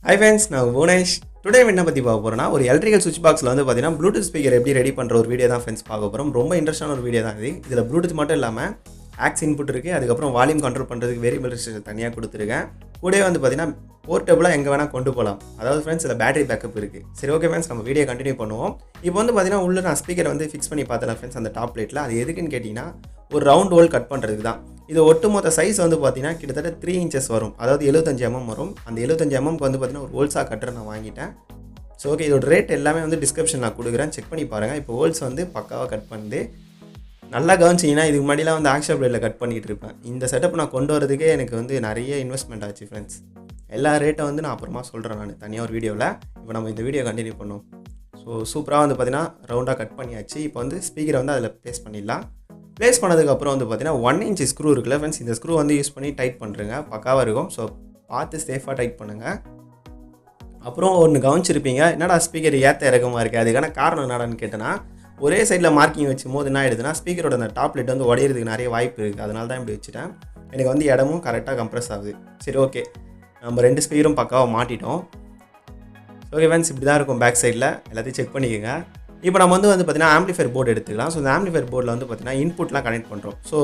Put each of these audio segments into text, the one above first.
Hi friends, நான் Gunesh. Today என்ன பத்தி பார்க்க போறேன்னா ஒரு எலக்ட்ரிக்கல் சுவிட்ச் பாக்ஸ்ல வந்து பாத்தீங்கன்னா ப்ளூடூத் ஸ்பீக்கர் எப்படி ரெடி பண்ற ஒரு வீடியோ தான் ஃப்ரெண்ட்ஸ் பார்க்க போறோம். ரொம்ப இன்ட்ரஸ்டான ஒரு வீடியோ தான் இது. இதுல ப்ளூடூத் மட்டும் இல்லாம ஆக்ஸ் இன்புட் இருக்கு. அதுக்கு அப்புறம் வால்யூம் கண்ட்ரோல் பண்றதுக்கு வேரியபிள் ரெசிஸ்டர் தனியா கொடுத்திருக்கேன். கூடவே வந்து பாத்தீங்கன்னா போர்ட்டபிளா எங்க வேணா கொண்டு போலாம். அதாவது ஃப்ரெண்ட்ஸ் இதுல பேட்டரி பேக்கப் இருக்கு. சரி ஓகே ஃப்ரெண்ட்ஸ், நம்ம வீடியோ கண்டினியூ பண்ணுவோம். இப்போ வந்து பாத்தீங்கன்னா உள்ள நான் ஸ்பீக்கர் வந்து ஃபிக்ஸ் பண்ணி பார்த்தேன் ஃப்ரெண்ட்ஸ் அந்த டாப் பிளேட்ல. அது எதுக்குன்னு கேட்டீங்கன்னா ஒரு ரவுண்ட் ஹோல் கட் பண்றதுக்கு தான். இது ஒட்டுமொத்த சைஸ் வந்து பார்த்தீங்கன்னா கிட்டத்தட்ட 3 inches வரும். அதாவது 75 mm வரும். அந்த 75 mmக்கு வந்து பார்த்தீங்கன்னா ஒரு ஹோல்ஸாக கட்டர் நான் வாங்கிட்டேன். ஸோ ஓகே, இதோட ரேட் எல்லாமே வந்து டிஸ்கிரிப்ஷன் நான் கொடுக்குறேன், செக் பண்ணி பாருங்கள். இப்போ ஹோல்ஸ் வந்து பக்காவாக கட் பண்ணுது. நல்லா கவனிச்சிங்கன்னா இதுக்கு முன்னாடிலாம் வந்து ஆக்ஷன் பிளேடில் கட் பண்ணிகிட்டு இருப்பேன். இந்த செட்டப் நான் கொண்டு வரதுக்கே எனக்கு வந்து நிறைய இன்வெஸ்ட்மெண்ட் ஆச்சு ஃப்ரெண்ட்ஸ். எல்லா ரேட்டை வந்து நான் அப்புறமா சொல்கிறேன் நான் தனியாக ஒரு வீடியோவில். இப்போ நம்ம இந்த வீடியோ கண்டினியூ பண்ணுவோம். ஸோ சூப்பராக வந்து பார்த்தீங்கன்னா ரவுண்டாக கட் பண்ணியாச்சு. இப்போ வந்து ஸ்பீக்கரை வந்து அதில் ப்ளேஸ் பண்ணிடலாம். ப்ளேஸ் பண்ணதுக்கப்புறம் வந்து பார்த்தீங்கன்னா 1 inch ஸ்க்ரூ இருக்குல்ல ஃப்ரெண்ட்ஸ், இந்த ஸ்க்ரூ வந்து யூஸ் பண்ணி டைட் பண்ணுறேங்க. பக்காவாக இருக்கும். ஸோ பார்த்து சேஃபாக டைட் பண்ணுங்கள். அப்புறம் ஒன்று கவனிச்சிருப்பீங்க, என்னடா ஸ்பீக்கர் ஏற்ற இறக்கமாக இருக்குது, அதுக்கான காரணம் என்னடான்னு கேட்டேன்னா ஒரே சைடில் மார்க்கிங் வச்சும் போது என்ன ஆகிடுதுன்னா ஸ்பீக்கரோட அந்த டாப் லைட் வந்து உடையிறதுக்கு நிறைய வாய்ப்பு இருக்குது. அதனால தான் இப்படி வச்சுட்டேன். எனக்கு வந்து இடமும் கரெக்டாக கம்ப்ரெஸ் ஆகுது. சரி ஓகே, நம்ம 2 ஸ்பீக்கரும் பக்காவாக மாட்டிட்டோம். ஓகே ஃப்ரெண்ட்ஸ், இப்படி தான் இருக்கும் பேக் சைடில். எல்லாத்தையும் செக் பண்ணிக்கோங்க. இப்போ நம்ம வந்து பார்த்தீங்கன்னா ஆம்பிளிஃபையர் போர்டு எடுத்துக்கலாம். ஸோ இந்த ஆம்பிளிஃபையர் போர்டில் வந்து பார்த்தீங்கன்னா இன்புட்லாம் கனெக்ட் பண்ணுறோம். ஸோ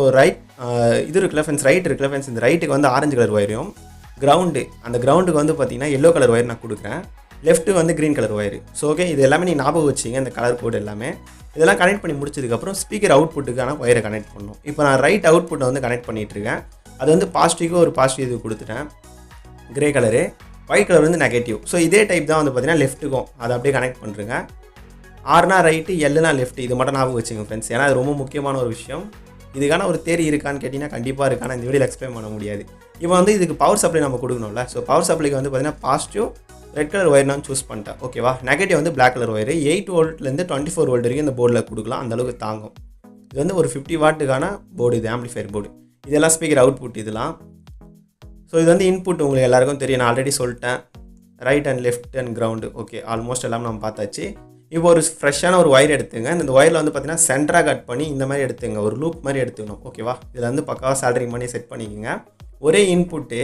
இது இருக்குல்ல ஃப்ரெண்ட்ஸ், ரைட் இருக்குல்ல ஃப்ரெண்ட்ஸ், இந்த ரைட்டுக்கு வந்து ஆரஞ்சு கலர் ஒயரையும், கிரவுண்டு அந்த கிரவுண்டுக்கு வந்து பார்த்தீங்கன்னா எல்லோ கலர் ஒயர் நான் கொடுக்குறேன். லெஃப்ட்டு வந்து green colour wire. So okay, இது எல்லாமே நீங்கள் ஞாபகம் வச்சிங்க, இந்த கலர் கோடு எல்லாமே. இதெல்லாம் கனெக்ட் பண்ணி முடிச்சதுக்கப்புறம் ஸ்பீக்கர் அவுட்புட்டுக்கான ஒயரை கனெக்ட் பண்ணணும். இப்போ நான் ரைட் அவுட்புட்டை வந்து கனெக்ட் பண்ணிகிட்ருக்கேன். அது வந்து பாசிட்டிவ்க்கு ஒரு பாசிட்டிவ் இது கொடுத்துட்டேன், கிரே கலரு. ஒயிட் கலர் வந்து நெகட்டிவ். ஸோ இதே டைப் தான் வந்து பார்த்தீங்கன்னா லெஃப்ட்டுக்கும் அதை அப்படியே கனெக்ட் பண்ணுறேங்க. ஆர்னா ரைட்டு, எல்லுனா லெஃப்ட். இது மட்டும் ஞாபகம் வச்சுங்க ஃப்ரெண்ட்ஸ், ஏன்னா அது ரொம்ப முக்கியமான ஒரு விஷயம். இதுக்கான ஒரு தேரி இருக்கான்னு கேட்டிங்கன்னா கண்டிப்பாக இருக்கான இந்த வீடியோவில் எக்ஸ்பிளைன் பண்ண முடியாது. இப்போ வந்து இதுக்கு பவர் சப்ளை நம்ம கொடுக்கணும்ல. ஸோ பவர் சப்ளைக்கு வந்து பார்த்தீங்கன்னா பாசிட்டிவ் ரெட் கலர் ஒயர் நான் சூஸ் பண்ணிட்டேன். ஓகேவா. நெகட்டிவ் வந்து பிளாக் கலர் ஒயர். 8 voltலேருந்து 24 volt வரைக்கும் இந்த போர்டில் கொடுக்கலாம், அந்தளவுக்கு தாங்கும். இது வந்து ஒரு 50 wattக்கான போர்டு, இது ஆம்பிளிஃபையர் போர்டு. இதெல்லாம் ஸ்பீக்கர் அவுட்புட் இதெல்லாம். ஸோ இது வந்து இன்புட் உங்களுக்கு எல்லாருக்கும் தெரியும், நான் ஆல்ரெடி சொல்லிட்டேன். Right and left and ground. Okay, almost எல்லாம் நம்ம பார்த்தாச்சு. இப்போ ஒரு ஃப்ரெஷ்ஷான ஒரு ஒயர் எடுத்துங்க. இந்த ஒயரில் வந்து பார்த்தீங்கன்னா சென்டராக கட் பண்ணி இந்த மாதிரி எடுத்துங்க, ஒரு லூப் மாதிரி எடுத்துக்கணும். ஓகேவா. இதில் வந்து பக்காவாக சால்டரிங் பண்ணி செட் பண்ணிக்கோங்க. ஒரே இன்புட்டு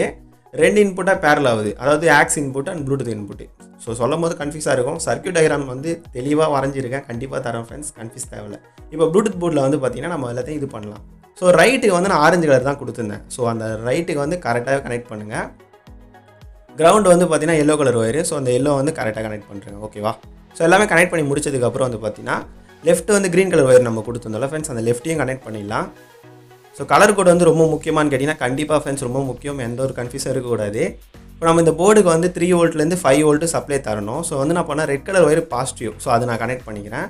2 இன்புட்டாக பேரல் ஆகுது, அதாவது aux input and Bluetooth input. So சொல்லும் போது கன்ஃபியூஸாக இருக்கும். சர்க்யூட் டயக்ராம் வந்து தெளிவாக வரைஞ்சிருக்கேன், கண்டிப்பாக தரேன் ஃப்ரெண்ட்ஸ், கன்ஃபியூஸ் தேவையில்லை. இப்போ ப்ளூடூத் போர்டில் வந்து பார்த்தீங்கன்னா நம்ம எல்லாத்தையும் இது பண்ணலாம். ஸோ ரைட்டுக்கு வந்து நான் ஆரஞ்சு கலர் தான் கொடுத்துருந்தேன். ஸோ அந்த ரைட்டுக்கு வந்து கரெக்டாக கனெக்ட் பண்ணுங்கள். கிரவுண்டு வந்து பார்த்தீங்கன்னா எல்லோ கலர் ஒயரு. ஸோ அந்த எல்லோ வந்து கரெக்டாக கனெக்ட் பண்ணுறேங்க. ஓகேவா. ஸோ எல்லாமே கனெக்ட் பண்ணி முடிச்சதுக்கப்புறம் வந்து பார்த்தீங்கன்னா லெஃப்ட் வந்து க்ரீன் கலர் ஒயர் நம்ம கொடுத்துருந்தோம்ல ஃப்ரெண்ட்ஸ், அந்த லெஃப்ட்டையும் கனெக்ட் பண்ணிடலாம். ஸோ கலர் கோட் வந்து ரொம்ப முக்கியமானு கேட்டிங்கன்னா கண்டிப்பாக ஃப்ரெண்ட்ஸ் ரொம்ப முக்கியம், எந்த ஒரு கன்ஃபியூஸும் இருக்கக்கூடாது. இப்போ நம்ம இந்த போர்டுக்கு வந்து 3 voltலேருந்து 5 volt சப்ளை தரணும். ஸோ வந்து நான் பண்ணால் red colour wire positive. So அதை நான் கனெக்ட் பண்ணிக்கிறேன்.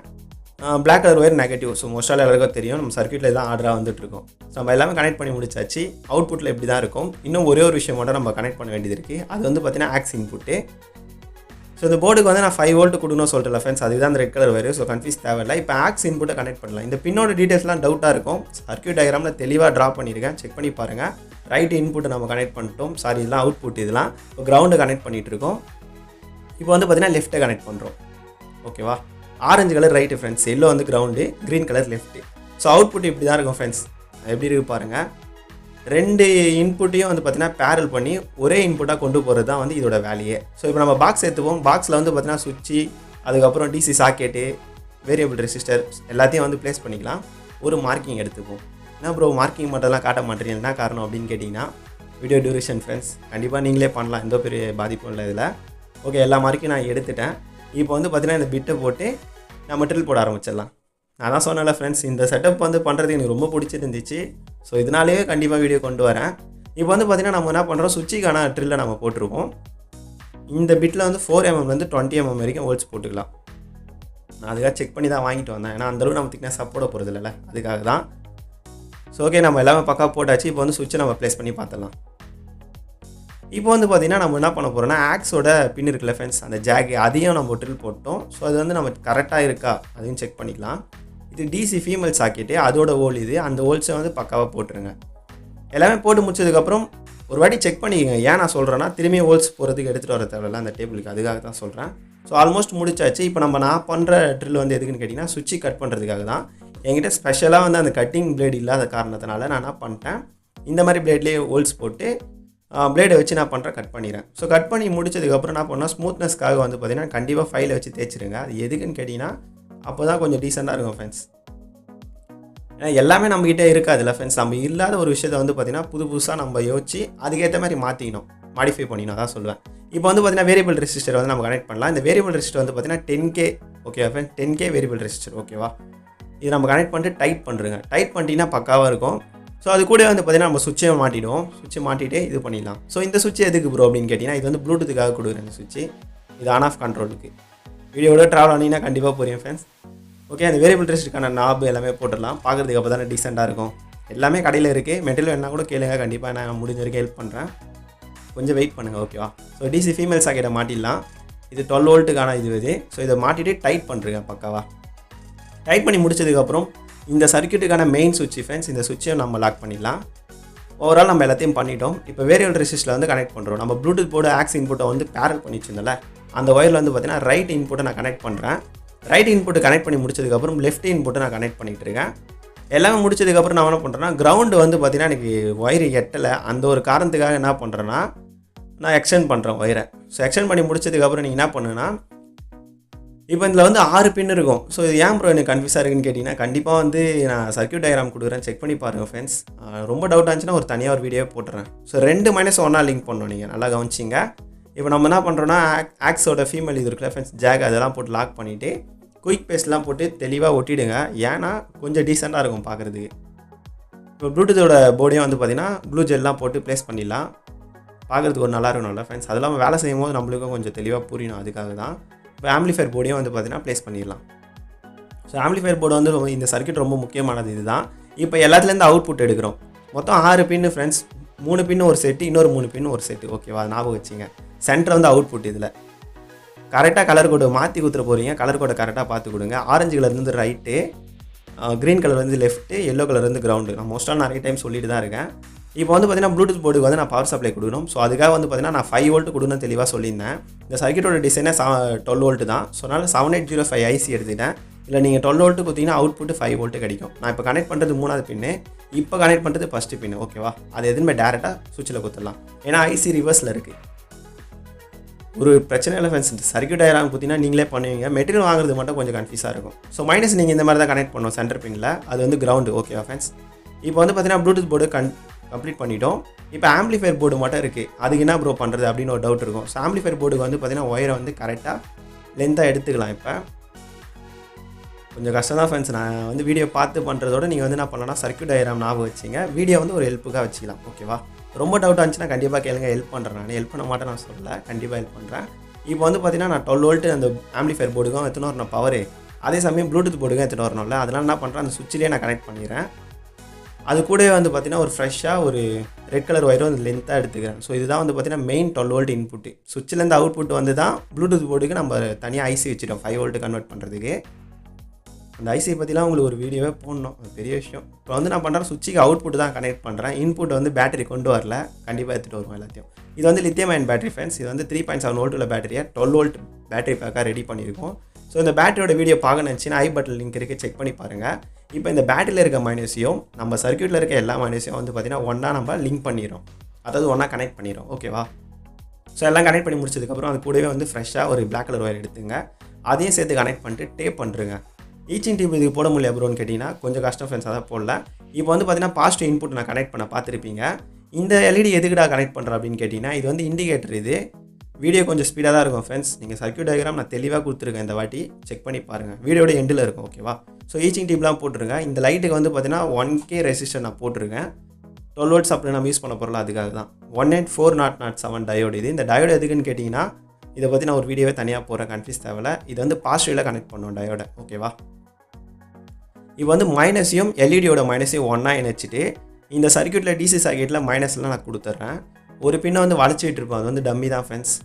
Black colour wire negative. So மோஸ்ட்டாக எல்லாருக்கும் தெரியும், நம்ம சர்க்யூட்டில் தான் ஆர்டராக வந்துட்டுருக்கோம். ஸோ நம்ம எல்லாமே கனெக்ட் பண்ணி முடிச்சாச்சு. அவுட்புட்டில் இப்படி தான் இருக்கும். இன்னும் ஒரே ஒரு விஷயம் மட்டும் நம்ம கனெக்ட் பண்ண வேண்டியது இருக்குது. அது வந்து பார்த்தீங்கன்னா ஆக்ஸ் இன்புட்டு. ஸோ இந்த போர்டுக்கு வந்து நான் 5 volt கொடுக்கணும் சொல்லிட்டு ஃப்ரெண்ட்ஸ், அதுதான் அந்த red colour wire. So confuse தேவையில்லை. இப்போ ஆக்ஸ் இன்புட்டை கனெக்ட் பண்ணலாம். இந்த பின்னோட டீட்டெயில்ஸ்லாம் டவுட்டாக இருக்கும், சர்க்யூட் டயக்ராமில் தெளிவாக ட்ரா பண்ணியிருக்கேன், செக் பண்ணி பாருங்கள். ரைட் இன்புட்டை நம்ம கனெக்ட் பண்ணிட்டோம். சாரி, இதெல்லாம் அவுட்புட். இதெல்லாம் இப்போ கிரவுண்டை கனெக்ட் பண்ணிகிட்டு இருக்கோம். இப்போ வந்து பார்த்தீங்கன்னா லெஃப்ட்டை கனெக்ட் பண்ணுறோம். ஓகேவா. Orange colour right friends, yellow வந்து ground, green colour left. So output இப்படி தான் இருக்கும் ஃப்ரெண்ட்ஸ். எப்படி இருக்குது பாருங்கள். 2 இன்புட்டையும் வந்து பார்த்தீங்கன்னா பேரல் பண்ணி ஒரே இன்புட்டாக கொண்டு போகிறது தான் வந்து இதோட வேலையே. ஸோ இப்போ நம்ம பாக்ஸ் எடுத்துப்போம். பாக்ஸில் வந்து பார்த்தீங்கன்னா சுவிட்சு, அதுக்கப்புறம் டிசி சாக்கெட்டு, வேரியபிள் ரெசிஸ்டர் எல்லாத்தையும் வந்து ப்ளேஸ் பண்ணிக்கலாம். ஒரு மார்க்கிங் எடுத்துப்போம். என்ன ப்ரோ மார்க்கிங் மட்டும்லாம் காட்ட மாட்டேறீங்க, என்ன காரணம் அப்படின்னு கேட்டிங்கன்னா வீடியோ டியூரேஷன் ஃப்ரெண்ட்ஸ். கண்டிப்பாக நீங்களே பண்ணலாம், எந்த பெரிய பாதிப்பும் இல்லை இதில். ஓகே, எல்லா மார்க்கையும் நான் எடுத்துட்டேன். இப்போ வந்து பார்த்தீங்கன்னா இந்த பிட்டை போட்டு நம்ம ட்ரில் போட ஆரம்பிச்சிடலாம். நான் தான் சொன்னேன்ல ஃப்ரெண்ட்ஸ், இந்த செட்டப் வந்து பண்ணுறது எனக்கு ரொம்ப பிடிச்சிருந்துச்சு. ஸோ இதனாலேயே கண்டிப்பாக வீடியோ கொண்டு வரேன். இப்போ வந்து பார்த்தீங்கன்னா நம்ம என்ன பண்ணுறோம், சுவிட்சுக்கான ட்ரில்லை நம்ம போட்டிருக்கோம். இந்த பிட்டில் வந்து 4 mm வந்து 20 mm வரைக்கும் ஹோல்ஸ் போட்டுக்கலாம். நான் அதுக்காக செக் பண்ணி தான் வாங்கிட்டு வந்தேன், ஏன்னா அந்தளவுக்கு நம்ம திக்னஸ் போட போகிறது இல்லைல்ல, அதுக்காக தான். ஸோ ஓகே, நம்ம எல்லாமே பக்கா போட்டாச்சு. இப்போ வந்து சுவிட்சை நம்ம ப்ளேஸ் பண்ணி பார்த்துடலாம். இப்போ வந்து பார்த்தீங்கன்னா நம்ம என்ன பண்ண போகிறோம்னா ஆக்ஸோட பின் இருக்குல்ல ஃப்ரெண்ட்ஸ், அந்த ஜாக் அதையும் நம்ம ட்ரில் போட்டோம். ஸோ அது வந்து நம்ம கரெக்டாக இருக்கா அதையும் செக் பண்ணிக்கலாம். இது டிசி ஃபீமேல் சாக்கெட்டு, அதோட ஹோல் இது. அந்த ஹோல்ஸை வந்து பக்காவாக போட்டுருங்க. எல்லாமே போட்டு முடிச்சதுக்கப்புறம் ஒரு வாட்டி செக் பண்ணிக்கோங்க. ஏன் நான் சொல்கிறேன்னா திரும்பி ஹோல்ஸ் போகிறதுக்கு எடுத்துகிட்டு வர தேவையில்ல அந்த டேபிளுக்கு, அதுக்காக தான் சொல்கிறேன். ஸோ ஆல்மோஸ்ட் முடிச்சாச்சு. இப்போ நான் பண்ணுற ட்ரில் வந்து எதுக்குன்னு கேட்டிங்கன்னா சுவிட்சு கட் பண்ணுறதுக்காக தான். என்கிட்ட ஸ்பெஷலாக வந்து அந்த கட்டிங் பிளேட் இல்லாத காரணத்தினால நான் என்ன பண்ணிட்டேன், இந்த மாதிரி பிளேட்லேயே ஹோல்ஸ் போட்டு பிளேடை வச்சு நான் பண்ணுறேன் கட் பண்ணிடுறேன். ஸோ கட் பண்ணி முடிச்சதுக்கப்புறம் நான் பண்ணால் ஸ்மூத்னஸ்க்காக வந்து பார்த்திங்கன்னா கண்டிப்பாக ஃபைலை வச்சு தேய்ச்சிருங்க. அது எதுக்குன்னு கேட்டிங்கன்னா அப்போ தான் கொஞ்சம் டீசெண்டாக இருக்கும் ஃப்ரெண்ட்ஸ். ஏன்னா எல்லாமே நம்மகிட்ட இருக்காதுல்ல ஃப்ரெண்ட்ஸ். நம்ம இல்லாத ஒரு விஷயத்தை வந்து பார்த்திங்கன்னா புதுசாக நம்ம யோசிச்சு அதுக்கேற்ற மாதிரி மாற்றிக்கணும், மாடிஃபை பண்ணிக்கணும், அதான் சொல்லுவேன். இப்போ வந்து பார்த்திங்கன்னா வேரியபிள் ரெசிஸ்டர் வந்து நம்ம கனெக்ட் பண்ணலாம். இந்த வேரியபிள் ரெசிஸ்டர் வந்து பார்த்திங்கன்னா 10K ஓகேவா ஃப்ரெண்ட், 10K வேரியபிள் ரெசிஸ்டர் ஓகேவா. இது நம்ம கனெக்ட் பண்ணிட்டு டைட் பண்ணுறேங்க. டைட் பண்ணிட்டீங்கன்னா பக்காவாக இருக்கும். ஸோ அது கூட வந்து பார்த்திங்கன்னா நம்ம சுவிட்சை மாட்டிடுவோம். சுவிட்சை மாட்டிகிட்டே இது பண்ணிடலாம். ஸோ இந்த சுவிட்ச் எதுக்கு ப்ரோ அப்படின்னு கேட்டிங்கன்னா இது வந்து ப்ளூடூத்துக்காக கொடுக்குறேன். இந்த சுவிட்ச் இது ஆன் ஆஃப் கண்ட்ரோலுக்கு. வீடியோட ட்ராவல் ஆனிங்கன்னா கண்டிப்பாக புரியும் ஃப்ரெண்ட்ஸ். ஓகே, அந்த வேரியபிள் ரெசிஸ்டருக்கான நாப் எல்லாமே போட்டுடலாம். பார்க்குறதுக்கு அப்போ தானே டீசெண்டாக இருக்கும். எல்லாமே கடையில் இருக்குது. மெட்டீரியல் என்ன கூட கேளுங்க, கண்டிப்பாக நான் முடிஞ்ச வரைக்கும் ஹெல்ப் பண்ணுறேன். கொஞ்சம் வெயிட் பண்ணுங்கள் ஓகேவா. ஸோ டிசி ஃபீமேல் சாக்கெட்டை மாட்டிடலாம். இது 12 வோல்ட்டுக்கான இது. ஸோ இதை மாட்டிட்டு டைட் பண்ணுறேங்க பக்காவா. டைட் பண்ணி முடிச்சதுக்கப்புறம் இந்த சர்க்யூட்டுக்கான மெயின் சுவிட்ச் ஃப்ரெண்ட்ஸ், இந்த சுவிட்சையும் நம்ம லாக் பண்ணிடலாம். ஓவரால் நம்ம எல்லாத்தையும் பண்ணிட்டோம். இப்போ வேரியபிள் ரெசிஸ்டரில் வந்து கனெக்ட் பண்ணுறோம். நம்ம ப்ளூடூத் போர்டு ஆக்ஸ் இன்புட்டை வந்து பேரல் பண்ணி வச்சிருந்தோம்ல, அந்த ஒயரில் வந்து பார்த்திங்கன்னா ரைட் இன்புட்டை நான் கனெக்ட் பண்ணுறேன். ரைட் இன்புட்டு கனெக்ட் பண்ணி முடிச்சதுக்கப்புறம் லெஃப்ட் இன்புட்டை நான் கனெக்ட் பண்ணிகிட்டு இருக்கேன். எல்லாமே முடிச்சதுக்கப்புறம் நான் என்ன பண்ணுறேன்னா கிரவுண்டு வந்து பார்த்திங்கன்னா எனக்கு ஒயர் எட்டலை. அந்த ஒரு காரணத்துக்காக என்ன பண்ணுறேன்னா நான் எக்ஸ்டெண்ட் பண்ணுறேன் ஒயரை. ஸோ எக்ஸ்டெண்ட் பண்ணி முடிச்சதுக்கப்புறம் நீங்கள் என்ன பண்ணுன்னா இப்போ இதில் வந்து 6 பின் இருக்கும். ஸோ இது ஏன் ப்ரோ எனக்கு கன்ஃபியூஸாக இருக்குன்னு கேட்டிங்கன்னா கண்டிப்பாக வந்து நான் சர்க்யூட் டயக்ராம் கொடுக்குறேன், செக் பண்ணி பாருங்கள் ஃப்ரெண்ட்ஸ். ரொம்ப டவுட் ஆச்சுன்னா ஒரு தனியாக ஒரு வீடியோ போட்டுறேன். ஸோ 2 - 1 லிங்க் பண்ணணும், நீங்கள் நல்லா கவனிச்சிங்க. இப்போ நம்ம என்ன பண்ணுறோன்னா ஆக்ஸோட ஃபீமேல் இது இருக்குல்ல ஃப்ரெண்ட்ஸ், ஜாக் அதெல்லாம் போட்டு லாக் பண்ணிவிட்டு குயிக் பேஸ்ட்லாம் போட்டு தெளிவாக ஒட்டிடுங்க. ஏன்னா கொஞ்சம் டீசெண்டாக இருக்கும் பார்க்குறதுக்கு. இப்போ ப்ளூடூத்தோட போர்டையும் வந்து பார்த்திங்கன்னா ப்ளூ ஜெல்லாம் போட்டு ப்ளேஸ் பண்ணிடலாம். பார்க்குறதுக்கு ஒரு நல்லா இருக்கணும்ல ஃப்ரெண்ட்ஸ். அது இல்லாமல் வேலை செய்யும் போது நம்மளுக்கும் கொஞ்சம் தெளிவாக புரியணும், அதுக்காக தான். இப்போ ஆம்பிளிஃபையர் போர்டையும் வந்து பார்த்திங்கன்னா ப்ளேஸ் பண்ணிடலாம். ஸோ ஆம்பிளிஃபையர் போர்டு வந்து இந்த சர்க்யூட் ரொம்ப முக்கியமானது இதுதான். இப்போ எல்லாத்துலேருந்து அவுட்புட் எடுக்கிறோம். மொத்தம் 6 பின்னு ஃப்ரெண்ட்ஸ். 3 பின்னு ஒரு செட்டு, இன்னொரு 3 பின்னு ஒரு செட்டு ஓகேவா. ஞாபகம் வச்சுங்க. சென்டர் வந்து அவுட்புட். இதில் கரெக்டாக கலர் கோடு மாற்றி கொடுத்துட போகிறீங்க. கலர் கோடை கரெக்டாக பார்த்து கொடுங்க. ஆரஞ்சு கலர் வந்து ரைட்டு, க்ரீன் கலர் வந்து லெஃப்ட்டு, எல்லோ கலர் வந்து கிரவுண்டு. நான் மோஸ்ட்டாக நிறைய டைம் சொல்லிட்டு தான் இருக்கேன். இப்போ வந்து பார்த்திங்கன்னா ப்ளூடூத் போர்டுக்கு வந்து நான் பவர் சப்ளை கொடுக்கணும். ஸோ அதுக்காக வந்து பார்த்திங்கன்னா நான் 5 வோல்ட் கொடுக்கணும் தெளிவாக சொல்லியிருந்தேன். இந்த சர்க்யூட்டோட டிசைனே 12 வோல்ட் தான். ஸோ அதனால் 7805 ஐசி எடுத்துட்டேன். இல்லை நீங்கள் 12 வோல்ட்டு கொடுத்தீங்கன்னா அவுட்புட் 5 வோல்ட்டு கிடைக்கும். நான் இப்போ கனெக்ட் பண்ணுறது 3வது பின்னு, இப்போ கனெக்ட் பண்ணுறது ஃபஸ்ட்டு பின்னு ஓகேவா. அது எதுவுமே டேரெக்டாக சுவிட்சில் கொடுத்துடலாம். ஏன்னா ஐசி ரிவர்ஸில் இருக்குது. ஒரு பிரச்சனை இல்லை ஃப்ரெண்ட்ஸ். சர்க்யூட் டயக்ராம் பார்த்தீங்கன்னா நீங்களே பண்ணுவீங்க. மெட்டீரியல் வாங்குறது மட்டும் கொஞ்சம் கன்ஃபியூஸாக இருக்கும். ஸோ மைனஸ் நீங்கள் இந்த மாதிரி தான் கனெக்ட் பண்ணுவோம் சென்டர் பின்னில். அது வந்து கிரவுண்டு ஓகேவா ஃப்ரெண்ட்ஸ். இப்போ வந்து பார்த்தீங்கன்னா ப்ளூடூத் போர்டு கம்ப்ளீட் பண்ணிட்டோம். இப்போ ஆம்பிளிஃபையர் போர்டு மட்டும் இருக்குது. அதுக்கு என்ன ப்ரோ பண்ணுறது அப்படின்னு ஒரு டவுட் இருக்கும். ஸோ ஆம்பிளிஃபையர் போர்டுக்கு வந்து பார்த்திங்கன்னா ஒயரை வந்து கரெக்டாக லென்த்தாக எடுத்துக்கலாம். இப்போ கொஞ்சம் கஷ்டம் தான் ஃப்ரெண்ட்ஸ். நான் வந்து வீடியோ பார்த்து பண்ணுறதோட நீங்கள் வந்து என்ன பண்ணலாம்னா சர்க்யூட் டயக்ராம் ஞாபகம் வச்சிங்க. வீடியோ வந்து ஒரு ஹெல்ப்புக்காக வச்சுக்கலாம் ஓகேவா. ரொம்ப டவுட் ஆச்சுன்னா கண்டிப்பாக கேளுங்க, ஹெல்ப் பண்ணுறேன். நான் ஹெல்ப் பண்ண மாட்டேன் நான் சொல்லலை, கண்டிப்பாக ஹெல்ப் பண்ணுறேன். இப்போ வந்து பார்த்திங்கன்னா நான் 12 வோல்ட்டு அந்த ஆம்பிளிஃபையர் போர்டுக்கும் எத்தனை வரணும் பவர், அதே சமயம் ப்ளூடூத் போர்டுக்கும் எத்தனை வரணும்ல. அதனால் என்ன பண்ணுறேன், அந்த சுவிட்சிலே நான் கனெக்ட் பண்ணிடுறேன். அது கூடவே வந்து பார்த்திங்கன்னா ஒரு ஃப்ரெஷ்ஷாக ஒரு ரெட் கலர் ஒயரும் வந்து லென்த்தாக எடுத்துக்கிறேன். ஸோ இதுதான் வந்து பார்த்திங்கன்னா மெயின் 12 வோல்ட் இன்புட்டு. சுவிட்சிலேருந்து அவுட்புட் வந்து தான் ப்ளூடூத் போர்டுக்கு நம்ம தனியாக ஐசி வச்சுட்டோம் 5 வோல்ட்டு கன்வெர்ட் பண்ணுறதுக்கு. அந்த ஐசியை பற்றிலாம் உங்களுக்கு ஒரு வீடியோவே போடணும், அது பெரிய விஷயம். இப்போ வந்து நான் பண்ணுறேன் சுவிட்சுக்கு அவுட்புட் தான் கனெக்ட் பண்ணுறேன். இன்புட் வந்து பேட்டரி கொண்டு வரல, கண்டிப்பாக எடுத்துகிட்டு வருவோம் எல்லாத்தையும். இது வந்து லித்தியம் அயன் பேட்டரி ஃப்ரெண்ட்ஸ். இது வந்து 3.7 வோல்ட் உள்ள பேட்டரியை 12 வோல்ட் பேட்டரி பேக்காக ரெடி பண்ணியிருக்கோம். ஸோ இந்த பேட்டரியோட வீடியோ பார்க்க நினச்சின்னா ஐ பட்டன் லிங்க் இருக்குது, செக் பண்ணி பாருங்கள். இப்போ இந்த பேட்டரியில் இருக்க மைனஸையும் நம்ம சர்க்யூட்டில் இருக்க எல்லா மைனஸையும் வந்து பார்த்திங்கன்னா ஒன்றா நம்ம லிங்க் பண்ணிடுறோம், அதாவது ஒன்றா கனெக்ட் பண்ணிடுறோம் ஓகேவா. ஸோ எல்லாம் கனெக்ட் பண்ணி முடிச்சதுக்கப்புறம் அது கூடவே வந்து ஃப்ரெஷ்ஷாக ஒரு பிளாக் கலர் ஒயர் எடுத்துங்க. அதையும் சேர்த்து கனெக்ட் பண்ணிட்டு டேப் பண்ணுறேங்க. ஈச்சிங் டியூப் இதுக்கு போட முடியல ப்ரோன்னு கேட்டிங்கன்னா கொஞ்சம் கஷ்டம் ஃப்ரெண்ட்ஸ், அதான் போடல. இப்போ வந்து பார்த்திங்கன்னா பாசிட்டிவ் இன்புட் நான் கனெக்ட் பண்ண பார்த்துருப்பீங்க. இந்த எல்இடி எதுக்குடா கனெக்ட் பண்ணுறேன் அப்படின்னு கேட்டிங்கன்னா இது வந்து இண்டிகேட்டர். இது வீடியோ கொஞ்சம் ஸ்பீடாக தான் இருக்கும் ஃப்ரெண்ட்ஸ். நீங்கள் சர்க்யூட் டயக்ராம் நான் தெளிவாக கொடுத்துருக்கேன், இந்த வாட்டி செக் பண்ணி பாருங்கள். வீடியோட எண்டில் இருக்கும் ஓகேவா. ஸோ ஈச்சிங் டியூப்லாம் போட்டுருங்க. இந்த லைட்டுக்கு வந்து பார்த்திங்கன்னா 1K ரெசிஸ்டர் நான் போட்டிருக்கேன். 12 வோல்ட் சப்ளை நம்ம யூஸ் பண்ண போகிறோம், அதுக்காக தான் 18407 டயோடு. இது இந்த டயோடு எதுக்குன்னு கேட்டிங்கன்னா இதை பற்றி நான் ஒரு வீடியோவே தனியாக போகிறேன், கன்ஃபியூஸ் தேவையில்ல. இது வந்து பாசிட்டிவில் கனெக்ட் பண்ணுவோம் டயோட ஓகேவா. இப்போ வந்து மைனஸையும் எல்இடியோட மைனஸையும் ஒன்றா இணைச்சிட்டு இந்த சர்க்யூட்டில் டிசி சர்க்யூட்டில் மைனஸ்லாம் நான் கொடுத்துட்றேன். ஒரு பின்னை வந்து வளைச்சிட்டு இருப்போம், அது வந்து டம்மி தான் ஃப்ரெண்ட்ஸ்.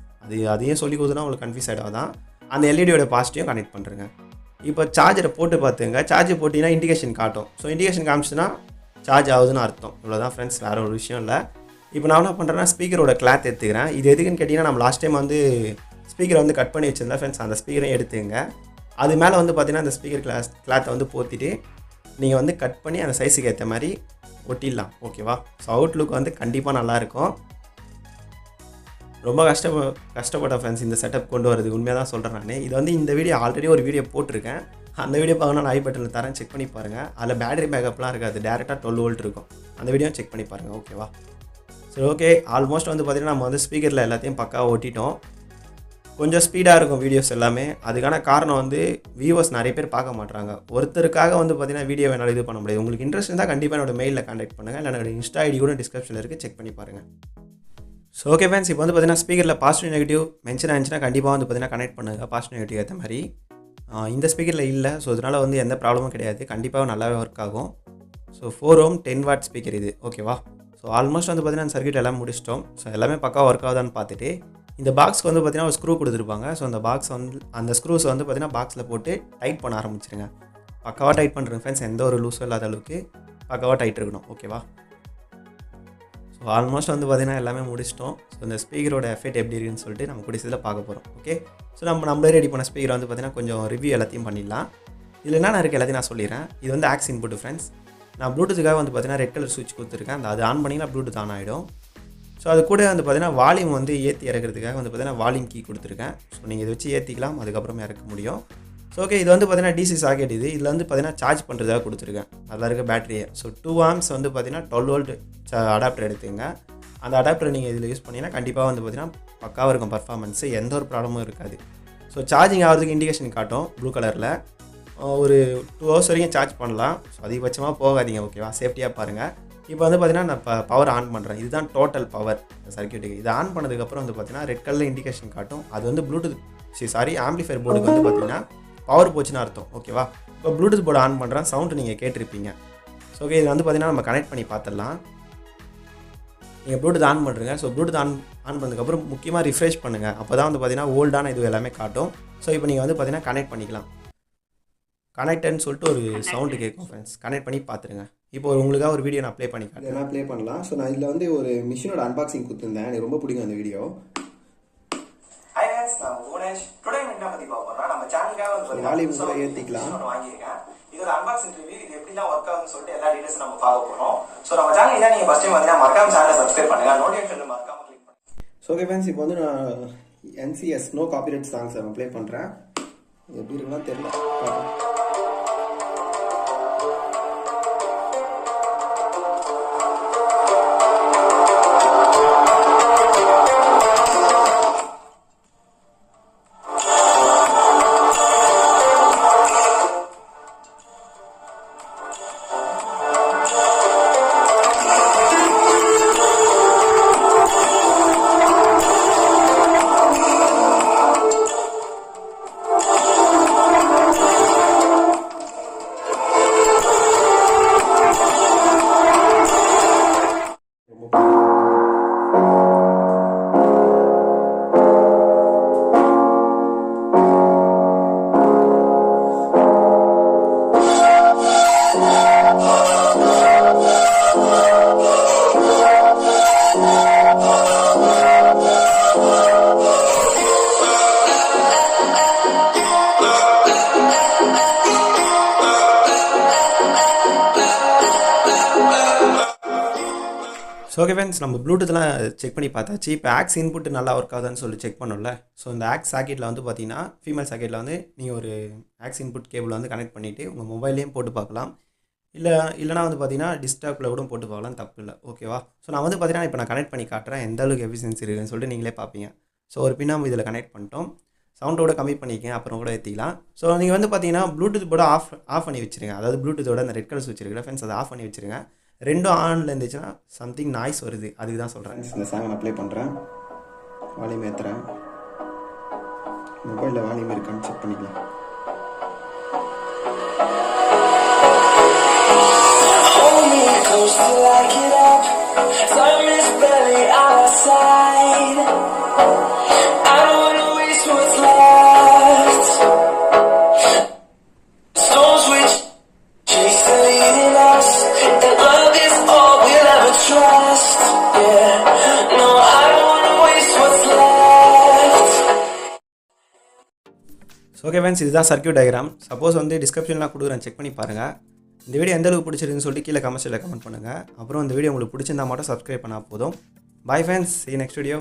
அதையும் சொல்லி கொடுத்தனா உங்களுக்கு கன்ஃபியூஸ் ஆகிடும் தான். அந்த எல்இடியோட பாசிட்டிவும் கனெக்ட் பண்ணுறேங்க. இப்போ சார்ஜரை போட்டு பார்த்துங்க. சார்ஜ் போட்டிங்கன்னா இண்டிகேஷன் காட்டும். ஸோ இண்டிகேஷன் காமிச்சுன்னா சார்ஜ் ஆகுதுன்னு அர்த்தம். இவ்வளோதான் ஃப்ரெண்ட்ஸ், வேறு ஒரு விஷயம் இல்லை. இப்போ நான் என்ன பண்ணுறேன்னா ஸ்பீக்கரோட கிளாத் எடுத்துக்கிறேன். இது எதுக்குன்னு கேட்டிங்கன்னா நம்ம லாஸ்ட் டைம் வந்து ஸ்பீக்கரை வந்து கட் பண்ணி வச்சுருந்தேன் ஃப்ரெண்ட்ஸ். அந்த ஸ்பீக்கரையும் எடுத்துங்க. அது மேலே வந்து பார்த்திங்கன்னா அந்த ஸ்பீக்கர் கிளாத்தை வந்து போத்திட்டு நீங்கள் வந்து கட் பண்ணி அந்த சைஸுக்கு ஏற்ற மாதிரி ஒட்டிடலாம் ஓகேவா. ஸோ அவுட்லுக் வந்து கண்டிப்பாக நல்லாயிருக்கும். ரொம்ப கஷ்டப்பட்டேன் ஃப்ரெண்ட்ஸ் இந்த செட்டப் கொண்டு வரது, உண்மையாக தான் சொல்கிறேன் நான். இது வந்து இந்த வீடியோ ஆல்ரெடி ஒரு வீடியோ போட்டிருக்கேன். அந்த வீடியோ பார்க்கணும் நான் ஐ பட்டனில் தரேன், செக் பண்ணி பாருங்கள். அதில் பேட்டரி பேக்கப்லாம் இருக்காது, டேரெக்டாக 12 வோல்ட் இருக்கும். அந்த வீடியோ செக் பண்ணி பாருங்கள், ஓகேவா? சரி, ஓகே. ஆல்மோஸ்ட் வந்து பார்த்திங்கன்னா நம்ம வந்து ஸ்பீக்கரில் எல்லாத்தையும் பக்காவாக ஓட்டிட்டோம். கொஞ்சம் ஸ்பீடாக இருக்கும் வீடியோஸ் எல்லாமே. அதுக்கான காரணம் வந்து வியூவர்ஸ் நிறைய பேர் பார்க்க மாட்டாங்க. ஒருத்தருக்காக வந்து பார்த்திங்கன்னா வீடியோ என்னால் இது பண்ண முடியாது. உங்களுக்கு இன்ட்ரெஸ்ட் இருந்தால் கண்டிப்பாக என்னோட மெயிலில் கான்டாக்ட் பண்ணுங்கள். இல்லை என்னோட இன்ஸ்டா ஐடி கூட டிஸ்கிரிப்ஷனில் இருக்குது, செக் பண்ணி பாருங்கள். ஸோ ஓகே ஃப்ரெண்ட்ஸ், இப்போ வந்து பார்த்திங்கன்னா ஸ்பீக்கரில் பாசிட்டிவ் நெகட்டிவ் மென்ஷன் ஆச்சுன்னா கண்டிப்பாக வந்து பார்த்திங்கன்னா கனெக்ட் பண்ணுங்கள் பாசிட்டிவ் நெகட்டிவ் ஏற்ற மாதிரி. இந்த ஸ்பீக்கரில் இல்லை, ஸோ இதனால் வந்து எந்த ப்ராப்ளமும் கிடையாது, கண்டிப்பாக நல்லாவே ஒர்க் ஆகும். ஸோ 4 ohm 10 watt ஸ்பீக்கர் இது, ஓகேவா? ஸோ ஆல்மோஸ்ட் வந்து பார்த்திங்கன்னா சர்க்யூட் எல்லாம் முடிச்சிட்டோம். ஸோ எல்லாமே பக்கா ஒர்க் ஆகுதான்னு பார்த்துட்டு இந்த பாக்ஸ்க்கு வந்து பார்த்திங்கன்னா ஒரு ஸ்க்ரூ கொடுத்துருப்பாங்க. ஸோ அந்த பாக்ஸ் வந்து அந்த ஸ்க்ரூஸ் வந்து பார்த்திங்கன்னா பாக்ஸில் போட்டு டைட் பண்ண ஆரம்பிச்சிருங்க. பக்காவாக டைட் பண்ணுறேன் ஃப்ரெண்ட்ஸ், எந்த ஒரு லூஸும் இல்லாத அளவுக்கு பக்காவாக டைட் இருக்கணும், ஓகேவா? ஸோ ஆல்மோஸ்ட் வந்து பார்த்திங்கன்னா எல்லாமே முடிச்சிட்டோம். ஸோ இந்த ஸ்பீக்கரோட எஃபெக்ட் எப்படி இருக்குன்னு சொல்லிட்டு நம்ம கூடியதில் பார்க்க போகிறோம், ஓகே? ஸோ நம்மளே ரெடி பண்ண ஸ்பீக்கரை வந்து பார்த்திங்கன்னா கொஞ்சம் ரிவ்யூ எல்லாத்தையும் பண்ணிடலாம். இதில் என்ன இருக்குது எல்லாத்தையும் நான் சொல்லிடுறேன். இது வந்து ஆக்ஸ் இன்புட் ஃப்ரெண்ட்ஸ். நான் ப்ளூடூத்துக்காக வந்து பார்த்திங்கன்னா ரெட் கலர் சுவிட்ச் கொடுத்துருக்கேன். அது ஆன் பண்ணிங்கன்னா ப்ளூடூத் ஆன் ஆகிடும். ஸோ அது கூட வந்து பார்த்திங்கன்னா வால்யூம் வந்து ஏற்றி இறக்கிறதுக்காக வந்து பார்த்திங்கன்னா வால்யூம் கீ கொடுத்துருக்கேன். ஸோ நீங்கள் இதை வச்சு ஏற்றிக்கலாம், அதுக்கப்புறமே இறக்க முடியும். ஸோ ஓகே, இது வந்து பார்த்திங்கன்னா டிசி சாக்கெட். இதில் வந்து பார்த்திங்கன்னா சார்ஜ் பண்ணுறதுக்காக கொடுத்துருக்கேன், அதில் இருக்க பேட்டரியை. ஸோ 2 amps வந்து பார்த்திங்கன்னா 12 volt அடாப்டர் எடுத்துங்க. அந்த அடாப்டரை நீங்கள் இதில் யூஸ் பண்ணிங்கன்னா கண்டிப்பாக வந்து பார்த்திங்கன்னா பக்காவாக இருக்கும் பர்ஃபார்மன்ஸு, எந்த ஒரு ப்ராப்ளமும் இருக்காது. ஸோ சார்ஜிங் ஆகிறதுக்கு இண்டிகேஷன் காட்டும் ப்ளூ கலரில். ஒரு 2 hours வரைக்கும் சார்ஜ் பண்ணலாம். ஸோ அதிகபட்சமாக போகாதீங்க, ஓகேவா? சேஃப்டியாக பாருங்கள். இப்போ வந்து பார்த்திங்கன்னா நான் பவர் ஆன் பண்ணுறேன். இதுதான் டோட்டல் பவர் சர்க்யூட்டுக்கு. இது ஆன் பண்ணதுக்கப்புறம் வந்து பார்த்திங்கன்னா ரெட் கலரில் இண்டிகேஷன் காட்டும். அது வந்து ஆம்பிளிஃபையர் போர்டுக்கு வந்து பார்த்திங்கன்னா பவர் போச்சுன்னு அர்த்தம், ஓகேவா? இப்போ ப்ளூடூத் போர்டு ஆன் பண்ணுறேன், சவுண்டு நீங்கள் கேட்டிருப்பீங்க. ஸோ ஓகே, இது வந்து பார்த்திங்கன்னா நம்ம கனெக்ட் பண்ணி பார்த்துடலாம். நீங்கள் ப்ளூடூத் ஆன் பண்ணுறீங்க. ஸோ ப்ளூடூத் ஆன் பண்ணதுக்கப்புறம் முக்கியமாக ரிஃப்ரெஷ் பண்ணுங்கள். அப்போ தான் வந்து பார்த்திங்கன்னா ஓல்டான இது எல்லாமே காட்டும். ஸோ இப்போ நீங்கள் வந்து பார்த்திங்கன்னா கனெக்ட் பண்ணிக்கலாம். கனெக்டட்னு சொல்லிட்டு ஒரு சவுண்டு கேட்கும் ஃப்ரெண்ட்ஸ், கனெக்ட் பண்ணி பார்த்துருங்க. இப்போ உங்களுக்காக ஒரு வீடியோ நான் ப்ளே பண்ணி காட்டுறேன். நான் ப்ளே பண்ணலாம். ஸோ நான் இதில் வந்து ஒரு மிஷினோட அன்பாக்சிங் கொடுத்துருந்தேன், எனக்கு ரொம்ப பிடிக்கும் அந்த வீடியோ. வால்யூம் கூட ஏற்றிக்கலாம். இதோட அன்பாக்சிங் ரிவ்யூ, இது எப்படிலாம் ஒர்க் ஆகுதுன்னு சொல்லிட்டு எல்லா டீடைல்ஸும் நம்ம பார்க்க போகிறோம். ஸோ நம்ம சேனல் இதான் நீங்கள் ஃபஸ்ட் டைம் வந்தீங்கன்னா மறக்காம சேனலை சப்ஸ்கிரைப் பண்ணுங்க, நோட்டிஃபிகேஷன் மறக்காம கிளிக் பண்ணுங்க. ஸோ ஓகே ஃப்ரெண்ட்ஸ், இப்போ வந்து நான் NCS நோ காப்பிரைட் சாங்ஸ் நான் ப்ளே பண்ணுறேன். எப்படி இருக்குன்னா தெரியல. ஸோ ஓகே ஃப்ரெண்ட்ஸ், நம்ம ப்ளூடூத்லாம் செக் பண்ணி பார்த்தாச்சு. இப்போ ஆக்ஸ் இன்புட் நல்லா ஒர்க் ஆகுதுன்னு சொல்லி செக் பண்ணோம்ல. ஸோ இந்த ஆக்ஸ் சாக்கெட்டில் வந்து பார்த்தீங்கன்னா ஃபீமேல் சாக்கெட்டில் வந்து நீங்கள் ஒரு ஆக்ஸ் இன்புட் கேபிள் வந்து கனெக்ட் பண்ணிவிட்டு உங்கள் மொபைல்லையும் போட்டு பார்க்கலாம். இல்லைனா வந்து பார்த்தீங்கன்னா டிஸ்டாப்பில் கூட போட்டு பார்க்கலாம், தப்பு இல்லை, ஓகேவா? ஸோ நான் வந்து பார்த்தீங்கன்னா இப்போ நான் கனெக்ட் பண்ணி காட்டுறேன் எந்த அளவுக்கு எஃபிஷியன்சி இருக்குன்னு சொல்லிட்டு நீங்களே பார்ப்பீங்க. ஸோ ஒரு பின்னாம இதில் கனெக்ட் பண்ணிட்டோம். சவுண்டோட கம்மி பண்ணிக்கங்க, அப்புறம் கூட ஏற்றிக்கலாம். ஸோ நீங்கள் வந்து பார்த்தீங்கன்னா ப்ளூடூத் போட ஆஃப் பண்ணி வச்சுருங்க. அதாவது ப்ளூடூத்தோட அந்த ரெட் கலர் சுவிட்ச் இருக்குல்ல ஃப்ரெண்ட்ஸ், அதை ஆஃப் பண்ணி வச்சுருங்க. ரெண்டும் ஆனில் இருந்துச்சுன்னா சம்திங் நாய்ஸ் வருது, அதுக்கு தான் சொல்கிறேன். இந்த சாங் நான் ப்ளே பண்ணுறேன், வால்யூம் ஏற்றுறேன். மொபைலில் வால்யூம் இருக்கான்னு செக் பண்ணிக்கலாம். ஓகே ஃப்ரெண்ட்ஸ், இதுதான் சர்க்யூட் டயக்ராம். சப்போஸ் வந்து டிஸ்கிரிப்ஷன்லாம் கொடுக்குறேன், செக் பண்ணி பாருங்கள். இந்த வீடியோ எந்த அளவுக்கு பிடிச்சிருக்குன்னு சொல்லிட்டு கீழே கமெண்ட்ஸில் கமெண்ட் பண்ணுங்கள். அப்புறம் இந்த வீடியோ உங்களுக்கு பிடிச்சிருந்தா மட்டும் சப்ஸ்கிரைப் பண்ணால் போதும். Bye friends, see you next video.